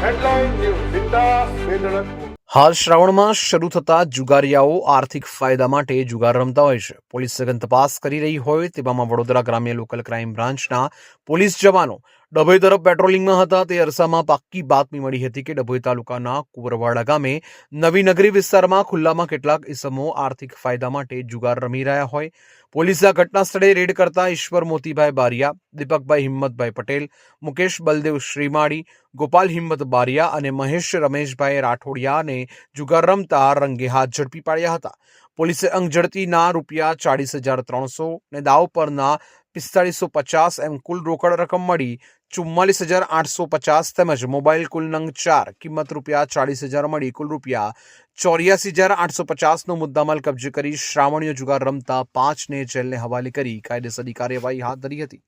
Headline news बिंदास बेधड़क। હાલ શ્રાવણમાં શરૂ થતા જુગારિયાઓ આર્થિક ફાયદા માટે જુગાર રમતા હોય છે. પોલીસ સઘન તપાસ કરી રહી હોય તેવામાં વડોદરા ગ્રામ્ય લોકલ ક્રાઇમ બ્રાન્ચના પોલીસ જવાનો ડભોઈ તરફ પેટ્રોલિંગમાં હતા તે અરસામાં પાક્કી બાતમી મળી હતી કે ડભોઈ તાલુકાના કુંવરવાડા ગામે નવી નગરી વિસ્તારમાં ખુલ્લામાં કેટલાક ઇસમો આર્થિક ફાયદા માટે જુગાર રમી રહ્યા હોય. પોલીસે આ ઘટના સ્થળે રેડ કરતા ઈશ્વર મોતીભાઈ બારિયા, દીપકભાઈ હિંમતભાઈ પટેલ, મુકેશ બલદેવ શ્રીમાળી, ગોપાલ હિંમત બારિયા અને મહેશ રમેશભાઈ રાઠોડિયાને જુગાર રમતા રંગે હાથ ઝડપી પાડ્યા હતા. પોલીસે અંગઝડતીના ₹40,300 ને દાવ પરના 4550 એમ કુલ રોકડ રકમ મળી 44,850 તેમજ મોબાઈલ કુલ નંગ 4 કિંમત ₹40,000 મળી કુલ ₹84,850 નો મુદ્દામાલ કબજે કરી શ્રાવણીય જુગાર રમતા 5ને જેલને હવાલે કરી કાયદેસરની કાર્યવાહી હાથ ધરી હતી.